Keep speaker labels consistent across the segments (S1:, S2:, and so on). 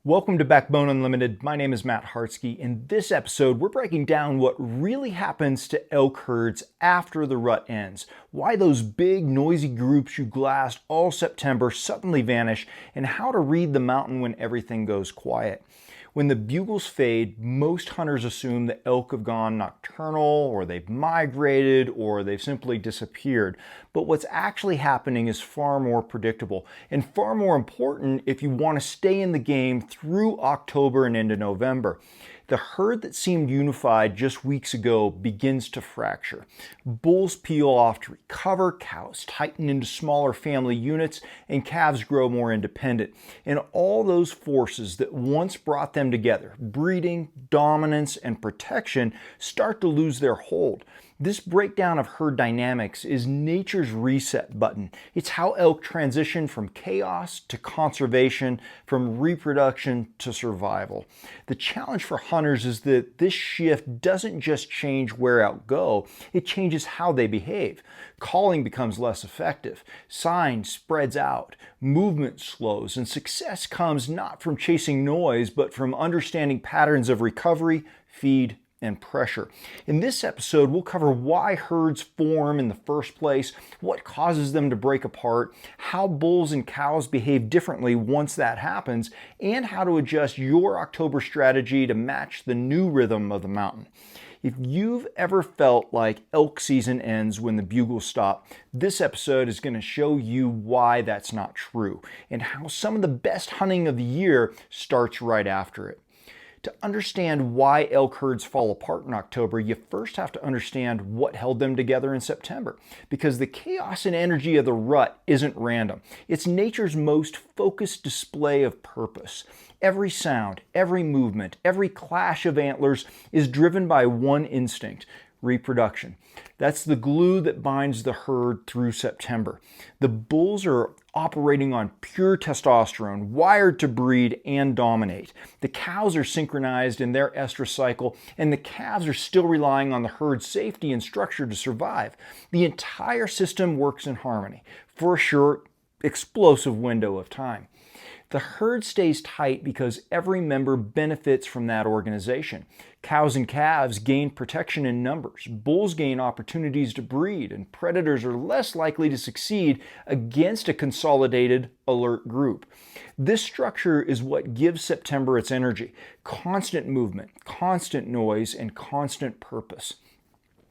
S1: Welcome to Backbone Unlimited. My name is Matt Hartsky. In this episode, we're breaking down what really happens to elk herds after the rut ends, why those big noisy groups you glassed all September suddenly vanish, and how to read the mountain when everything goes quiet. When the bugles fade, most hunters assume the elk have gone nocturnal, or they've migrated, or they've simply disappeared. But what's actually happening is far more predictable, and far more important if you want to stay in the game through October and into November. The herd that seemed unified just weeks ago begins to fracture. Bulls peel off to recover, cows tighten into smaller family units, and calves grow more independent. And all those forces that once brought them together, breeding, dominance, and protection, start to lose their hold. This breakdown of herd dynamics is nature's reset button. It's how elk transition from chaos to conservation, from reproduction to survival. The challenge for hunters is that this shift doesn't just change where elk go, it changes how they behave. Calling becomes less effective, sign spreads out, movement slows, and success comes not from chasing noise, but from understanding patterns of recovery, feed, and pressure. In this episode, we'll cover why herds form in the first place, what causes them to break apart, how bulls and cows behave differently once that happens, and how to adjust your October strategy to match the new rhythm of the mountain. If you've ever felt like elk season ends when the bugles stop, this episode is going to show you why that's not true, and how some of the best hunting of the year starts right after it. To understand why elk herds fall apart in October, you first have to understand what held them together in September. Because the chaos and energy of the rut isn't random. It's nature's most focused display of purpose. Every sound, every movement, every clash of antlers is driven by one instinct: reproduction. That's the glue that binds the herd through September. The bulls are operating on pure testosterone, wired to breed and dominate. The cows are synchronized in their estrus cycle, and the calves are still relying on the herd's safety and structure to survive. The entire system works in harmony for a short, explosive window of time. The herd stays tight because every member benefits from that organization. Cows and calves gain protection in numbers, bulls gain opportunities to breed, and predators are less likely to succeed against a consolidated, alert group. This structure is what gives September its energy: constant movement, constant noise, and constant purpose.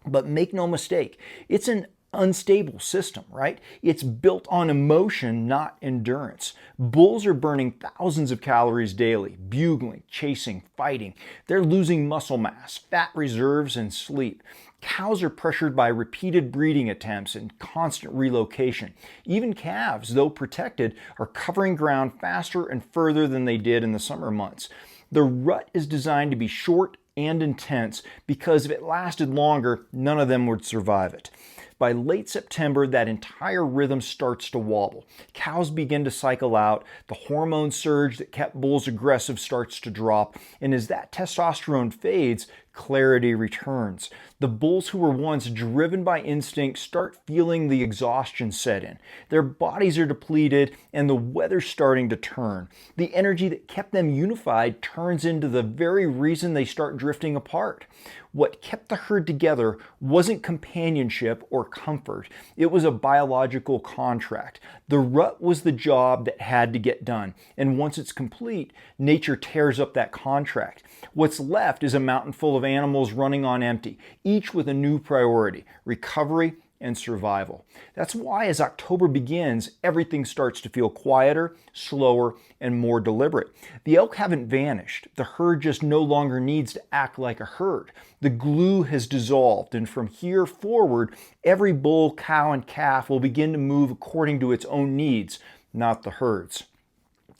S1: But make no mistake, it's an unstable system, right? It's built on emotion, not endurance. Bulls are burning thousands of calories daily, bugling, chasing, fighting. They're losing muscle mass, fat reserves, and sleep. Cows are pressured by repeated breeding attempts and constant relocation. Even calves, though protected, are covering ground faster and further than they did in the summer months. The rut is designed to be short and intense because if it lasted longer, none of them would survive it. By late September, that entire rhythm starts to wobble. Cows begin to cycle out, the hormone surge that kept bulls aggressive starts to drop, and as that testosterone fades, clarity returns. The bulls who were once driven by instinct start feeling the exhaustion set in. Their bodies are depleted and the weather's starting to turn. The energy that kept them unified turns into the very reason they start drifting apart. What kept the herd together wasn't companionship or comfort. It was a biological contract. The rut was the job that had to get done. And once it's complete, nature tears up that contract. What's left is a mountain full of animals running on empty, each with a new priority: recovery and survival. That's why as October begins, everything starts to feel quieter, slower, and more deliberate. The elk haven't vanished. The herd just no longer needs to act like a herd. The glue has dissolved, and from here forward, every bull, cow, and calf will begin to move according to its own needs, not the herd's.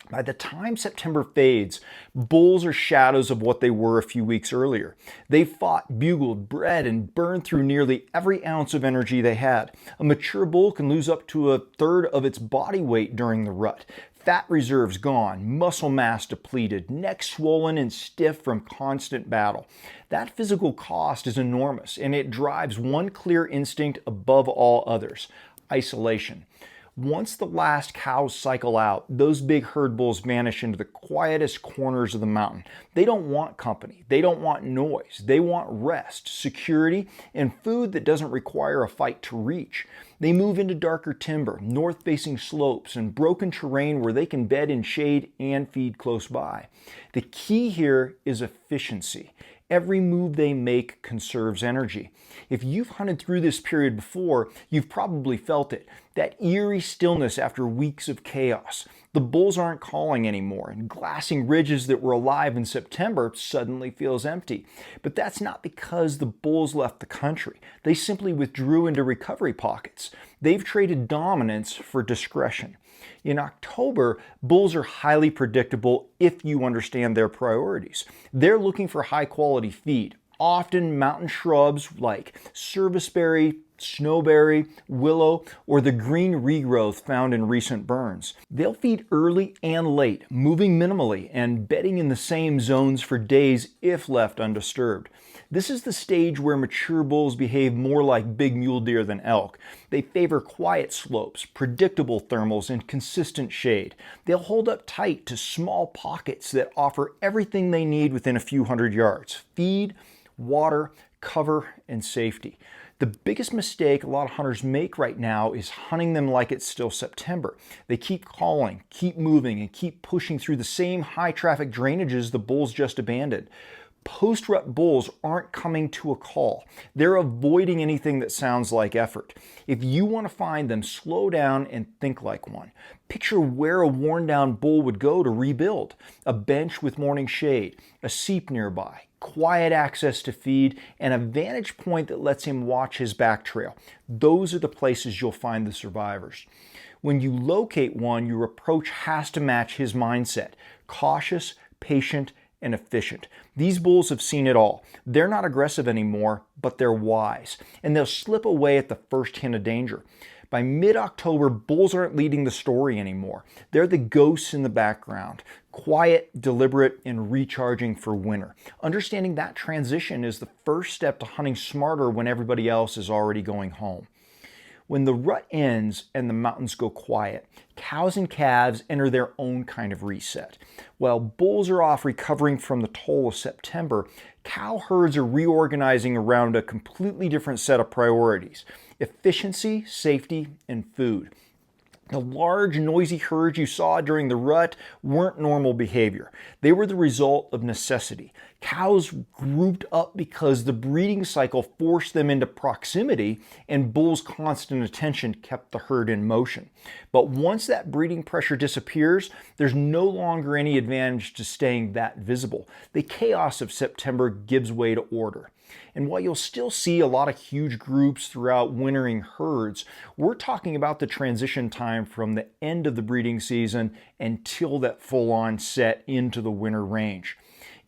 S1: By the time September fades, bulls are shadows of what they were a few weeks earlier. They fought, bugled, bred, and burned through nearly every ounce of energy they had. A mature bull can lose up to a third of its body weight during the rut. Fat reserves gone, muscle mass depleted, neck swollen and stiff from constant battle. That physical cost is enormous, and it drives one clear instinct above all others: isolation. Once the last cows cycle out, those big herd bulls vanish into the quietest corners of the mountain. They don't want company. They don't want noise. They want rest, security, and food that doesn't require a fight to reach. They move into darker timber, north-facing slopes, and broken terrain where they can bed in shade and feed close by. The key here is efficiency. Every move they make conserves energy. If you've hunted through this period before, you've probably felt it. That eerie stillness after weeks of chaos. The bulls aren't calling anymore, and glassing ridges that were alive in September suddenly feels empty. But that's not because the bulls left the country. They simply withdrew into recovery pockets. They've traded dominance for discretion. In October, bulls are highly predictable if you understand their priorities. They're looking for high-quality feed, often mountain shrubs like serviceberry, snowberry, willow, or the green regrowth found in recent burns. They'll feed early and late, moving minimally and bedding in the same zones for days if left undisturbed. This is the stage where mature bulls behave more like big mule deer than elk. They favor quiet slopes, predictable thermals, and consistent shade. They'll hold up tight to small pockets that offer everything they need within a few hundred yards: feed, water, cover, and safety. The biggest mistake a lot of hunters make right now is hunting them like it's still September. They keep calling, keep moving, and keep pushing through the same high-traffic drainages the bulls just abandoned. Post-rut bulls aren't coming to a call. They're avoiding anything that sounds like effort. If you want to find them, slow down and think like one. Picture where a worn-down bull would go to rebuild. A bench with morning shade, a seep nearby, quiet access to feed, and a vantage point that lets him watch his back trail. Those are the places you'll find the survivors. When you locate one, your approach has to match his mindset: cautious, patient, and efficient. These bulls have seen it all. They're not aggressive anymore, but they're wise, and they'll slip away at the first hint of danger. By mid-October, bulls aren't leading the story anymore. They're the ghosts in the background, quiet, deliberate, and recharging for winter. Understanding that transition is the first step to hunting smarter when everybody else is already going home. When the rut ends and the mountains go quiet, cows and calves enter their own kind of reset. While bulls are off recovering from the toll of September, cow herds are reorganizing around a completely different set of priorities: efficiency, safety, and food. The large, noisy herds you saw during the rut weren't normal behavior. They were the result of necessity. Cows grouped up because the breeding cycle forced them into proximity, and bulls' constant attention kept the herd in motion. But once that breeding pressure disappears, there's no longer any advantage to staying that visible. The chaos of September gives way to order. And while you'll still see a lot of huge groups throughout wintering herds, we're talking about the transition time from the end of the breeding season until that full-on set into the winter range.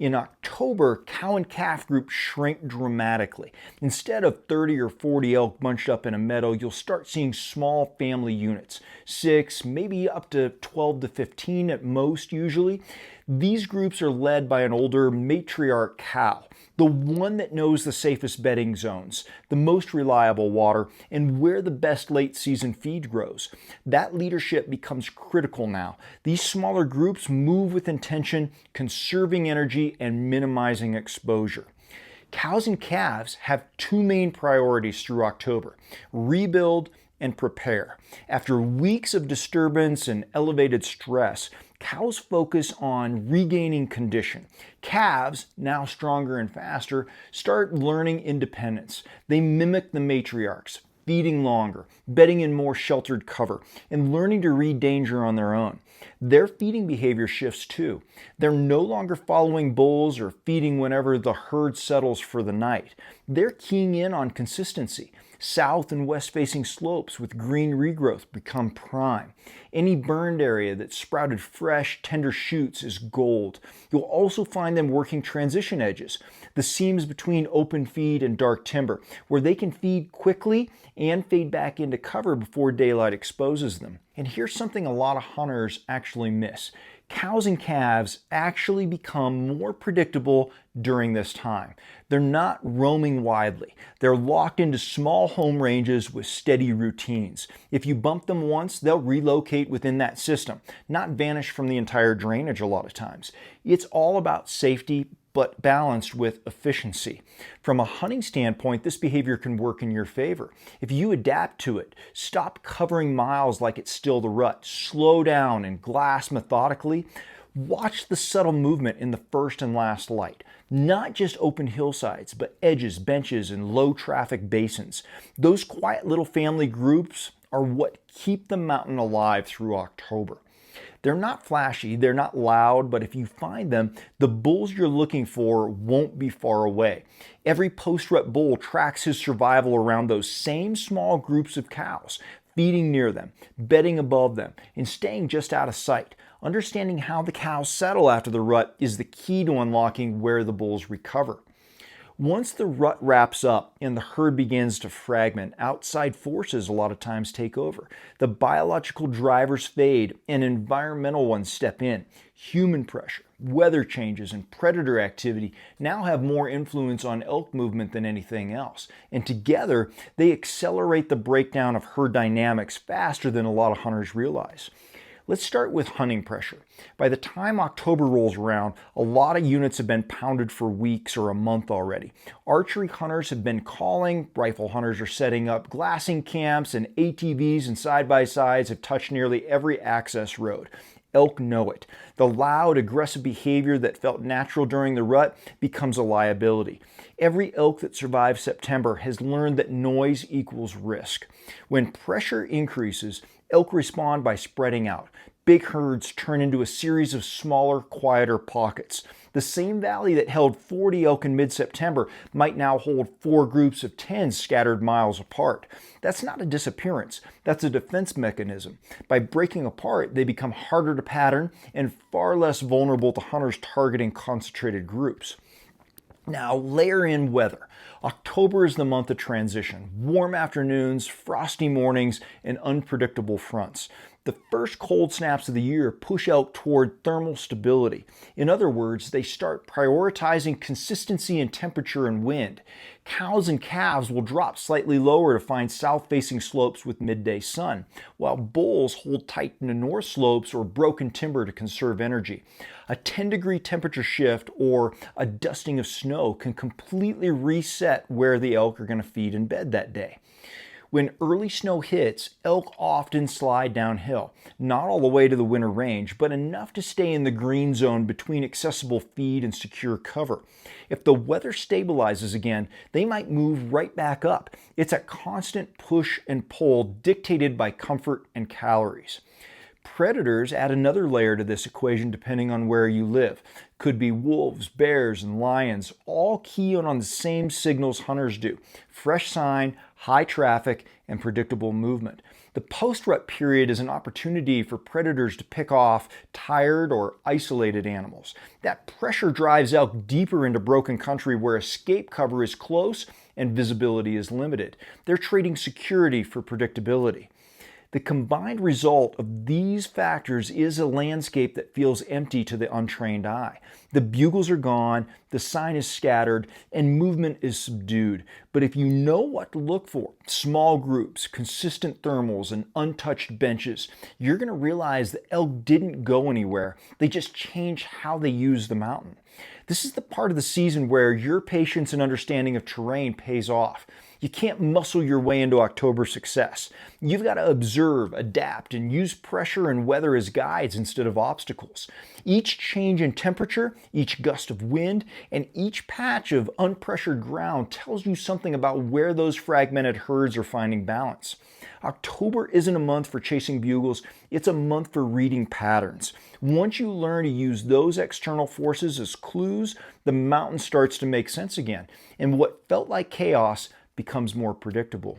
S1: In October, cow and calf groups shrink dramatically. Instead of 30 or 40 elk bunched up in a meadow, you'll start seeing small family units, 6, maybe up to 12 to 15 at most usually. These groups are led by an older matriarch cow, the one that knows the safest bedding zones, the most reliable water, and where the best late season feed grows. That leadership becomes critical now. These smaller groups move with intention, conserving energy and minimizing exposure. Cows and calves have two main priorities through October: rebuild and prepare. After weeks of disturbance and elevated stress, cows focus on regaining condition. Calves, now stronger and faster, start learning independence. They mimic the matriarchs, feeding longer, bedding in more sheltered cover, and learning to read danger on their own. Their feeding behavior shifts too. They're no longer following bulls or feeding whenever the herd settles for the night. They're keying in on consistency. South and west facing slopes with green regrowth become prime. Any burned area that sprouted fresh, tender shoots is gold. You'll also find them working transition edges, the seams between open feed and dark timber, where they can feed quickly and fade back into cover before daylight exposes them. And here's something a lot of hunters actually miss: Cows and calves actually become more predictable during this time. They're not roaming widely. They're locked into small home ranges with steady routines. If you bump them once, they'll relocate within that system, not vanish from the entire drainage a lot of times. It's all about safety, but balanced with efficiency. From a hunting standpoint, this behavior can work in your favor. If you adapt to it, stop covering miles like it's still the rut, slow down and glass methodically, watch the subtle movement in the first and last light. Not just open hillsides, but edges, benches, and low traffic basins. Those quiet little family groups are what keep the mountain alive through October. They're not flashy, they're not loud, but if you find them, the bulls you're looking for won't be far away. Every post-rut bull tracks his survival around those same small groups of cows, feeding near them, bedding above them, and staying just out of sight. Understanding how the cows settle after the rut is the key to unlocking where the bulls recover. Once the rut wraps up and the herd begins to fragment, outside forces a lot of times take over. The biological drivers fade and environmental ones step in. Human pressure, weather changes, and predator activity now have more influence on elk movement than anything else. And together, they accelerate the breakdown of herd dynamics faster than a lot of hunters realize. Let's start with hunting pressure. By the time October rolls around, a lot of units have been pounded for weeks or a month already. Archery hunters have been calling, rifle hunters are setting up glassing camps, and ATVs and side-by-sides have touched nearly every access road. Elk know it. The loud, aggressive behavior that felt natural during the rut becomes a liability. Every elk that survived September has learned that noise equals risk. When pressure increases, elk respond by spreading out. Big herds turn into a series of smaller, quieter pockets. The same valley that held 40 elk in mid-September might now hold 4 groups of 10 scattered miles apart. That's not a disappearance, that's a defense mechanism. By breaking apart, they become harder to pattern and far less vulnerable to hunters targeting concentrated groups. Now, layer in weather. October is the month of transition. Warm afternoons, frosty mornings, and unpredictable fronts. The first cold snaps of the year push elk toward thermal stability. In other words, they start prioritizing consistency in temperature and wind. Cows and calves will drop slightly lower to find south-facing slopes with midday sun, while bulls hold tight in the north slopes or broken timber to conserve energy. A 10-degree temperature shift or a dusting of snow can completely reset where the elk are going to feed and bed that day. When early snow hits, elk often slide downhill, not all the way to the winter range, but enough to stay in the green zone between accessible feed and secure cover. If the weather stabilizes again, they might move right back up. It's a constant push and pull dictated by comfort and calories. Predators add another layer to this equation depending on where you live. Could be wolves, bears, and lions, all key on the same signals hunters do. Fresh sign, high traffic, and predictable movement. The post-rut period is an opportunity for predators to pick off tired or isolated animals. That pressure drives elk deeper into broken country where escape cover is close and visibility is limited. They're trading security for predictability. The combined result of these factors is a landscape that feels empty to the untrained eye. The bugles are gone, the sign is scattered, and movement is subdued. But if you know what to look for, small groups, consistent thermals, and untouched benches, you're going to realize the elk didn't go anywhere. They just changed how they use the mountain. This is the part of the season where your patience and understanding of terrain pays off. You can't muscle your way into October success. You've got to observe, adapt, and use pressure and weather as guides instead of obstacles. Each change in temperature, each gust of wind, and each patch of unpressured ground tells you something about where those fragmented herds are finding balance. October isn't a month for chasing bugles, it's a month for reading patterns. Once you learn to use those external forces as clues, the mountain starts to make sense again, and what felt like chaos becomes more predictable.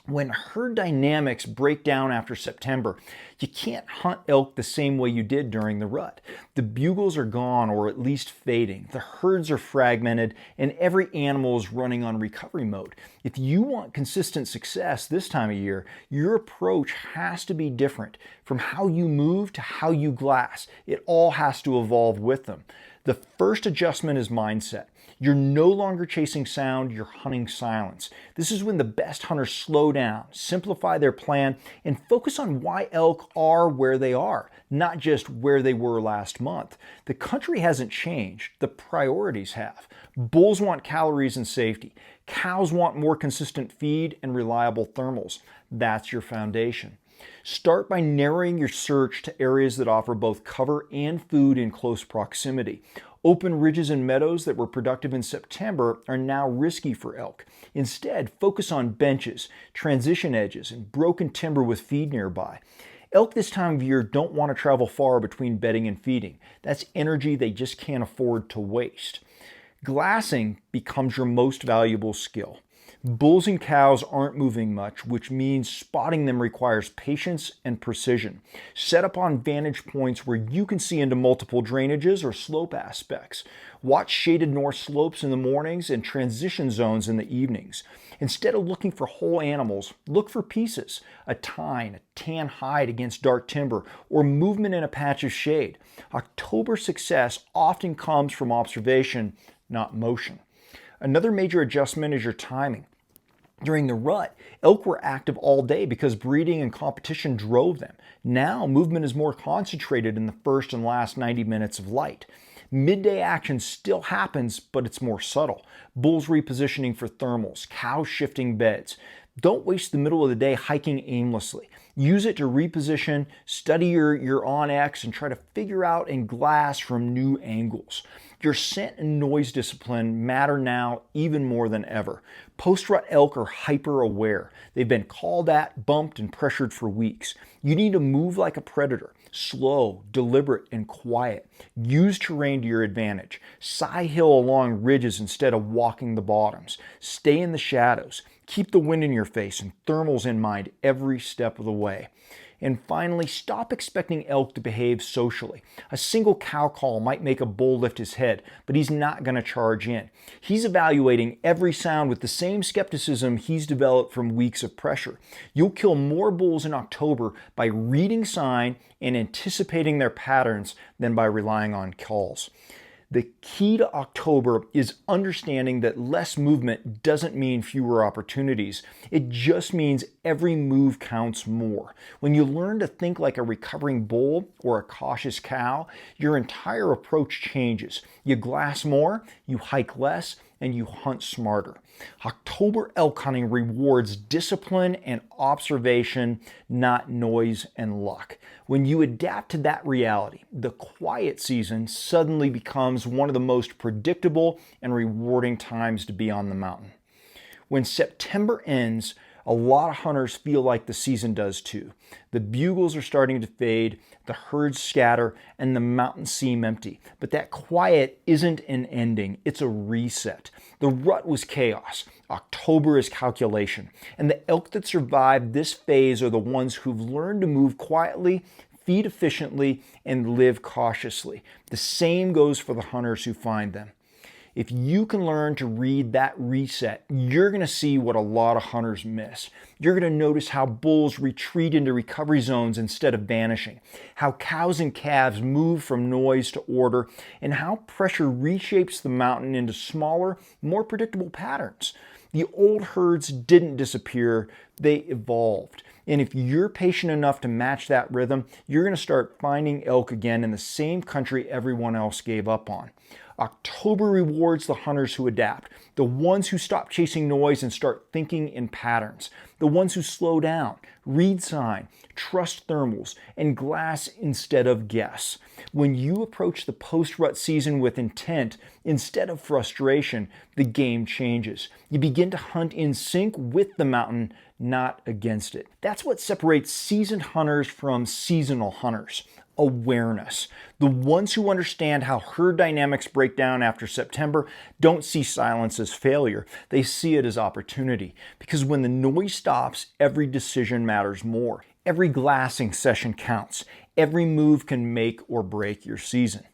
S1: When herd dynamics break down after September, you can't hunt elk the same way you did during the rut. The bugles are gone or at least fading. The herds are fragmented and every animal is running on recovery mode. If you want consistent success this time of year, your approach has to be different. From how you move to how you glass, it all has to evolve with them. The first adjustment is mindset. You're no longer chasing sound, you're hunting silence. This is when the best hunters slow down, simplify their plan, and focus on why elk are where they are, not just where they were last month. The country hasn't changed, the priorities have. Bulls want calories and safety. Cows want more consistent feed and reliable thermals. That's your foundation. Start by narrowing your search to areas that offer both cover and food in close proximity. Open ridges and meadows that were productive in September are now risky for elk. Instead, focus on benches, transition edges, and broken timber with feed nearby. Elk this time of year don't want to travel far between bedding and feeding. That's energy they just can't afford to waste. Glassing becomes your most valuable skill. Bulls and cows aren't moving much, which means spotting them requires patience and precision. Set up on vantage points where you can see into multiple drainages or slope aspects. Watch shaded north slopes in the mornings and transition zones in the evenings. Instead of looking for whole animals, look for pieces, a tine, a tan hide against dark timber, or movement in a patch of shade. October success often comes from observation, not motion. Another major adjustment is your timing. During the rut, elk were active all day because breeding and competition drove them. Now, movement is more concentrated in the first and last 90 minutes of light. Midday action still happens, but it's more subtle. Bulls repositioning for thermals, cows shifting beds. Don't waste the middle of the day hiking aimlessly. Use it to reposition, study your on-X, and try to figure out and glass from new angles. Your scent and noise discipline matter now even more than ever. Post-rut elk are hyper-aware. They've been called at, bumped, and pressured for weeks. You need to move like a predator. Slow, deliberate, and quiet. Use terrain to your advantage. Side hill along ridges instead of walking the bottoms. Stay in the shadows. Keep the wind in your face and thermals in mind every step of the way. And finally, stop expecting elk to behave socially. A single cow call might make a bull lift his head, but he's not going to charge in. He's evaluating every sound with the same skepticism he's developed from weeks of pressure. You'll kill more bulls in October by reading sign and anticipating their patterns than by relying on calls. The key to October is understanding that less movement doesn't mean fewer opportunities. It just means every move counts more. When you learn to think like a recovering bull or a cautious cow, your entire approach changes. You glass more, you hike less, and you hunt smarter. October elk hunting rewards discipline and observation, not noise and luck. When you adapt to that reality, the quiet season suddenly becomes one of the most predictable and rewarding times to be on the mountain. When September ends, a lot of hunters feel like the season does too. The bugles are starting to fade, the herds scatter, and the mountains seem empty. But that quiet isn't an ending, it's a reset. The rut was chaos. October is calculation. And the elk that survive this phase are the ones who've learned to move quietly, feed efficiently, and live cautiously. The same goes for the hunters who find them. If you can learn to read that reset, you're going to see what a lot of hunters miss. You're going to notice how bulls retreat into recovery zones instead of vanishing, how cows and calves move from noise to order, and how pressure reshapes the mountain into smaller, more predictable patterns. The old herds didn't disappear, they evolved. And if you're patient enough to match that rhythm, you're going to start finding elk again in the same country everyone else gave up on. October rewards the hunters who adapt, the ones who stop chasing noise and start thinking in patterns, the ones who slow down, read sign, trust thermals, and glass instead of guess. When you approach the post-rut season with intent instead of frustration, the game changes. You begin to hunt in sync with the mountain, not against it. That's what separates seasoned hunters from seasonal hunters. awareness. The ones who understand how herd dynamics break down after September don't see silence as failure. They see it as opportunity. Because when the noise stops, every decision matters more. Every glassing session counts. Every move can make or break your season.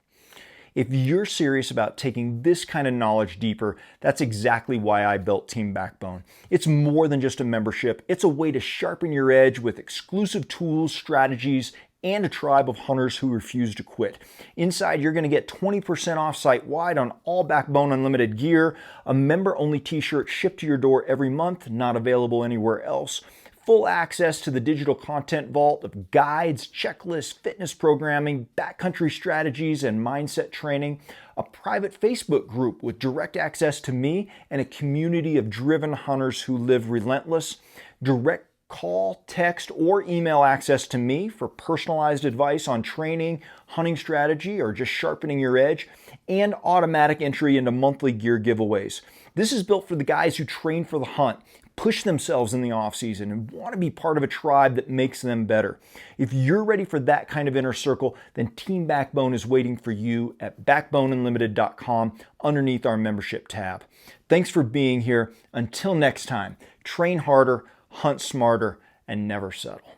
S1: If you're serious about taking this kind of knowledge deeper, that's exactly why I built Team Backbone. It's more than just a membership. It's a way to sharpen your edge with exclusive tools, strategies, and a tribe of hunters who refuse to quit. Inside, you're going to get 20% off site-wide on all Backbone Unlimited gear, a member-only t-shirt shipped to your door every month, not available anywhere else, full access to the digital content vault of guides, checklists, fitness programming, backcountry strategies, and mindset training, a private Facebook group with direct access to me and a community of driven hunters who live relentless, direct call, text, or email access to me for personalized advice on training, hunting strategy, or just sharpening your edge, and automatic entry into monthly gear giveaways. This is built for the guys who train for the hunt, push themselves in the off-season, and want to be part of a tribe that makes them better. If you're ready for that kind of inner circle, then Team Backbone is waiting for you at backboneunlimited.com underneath our membership tab. Thanks for being here. Until next time, train harder, hunt smarter, and never settle.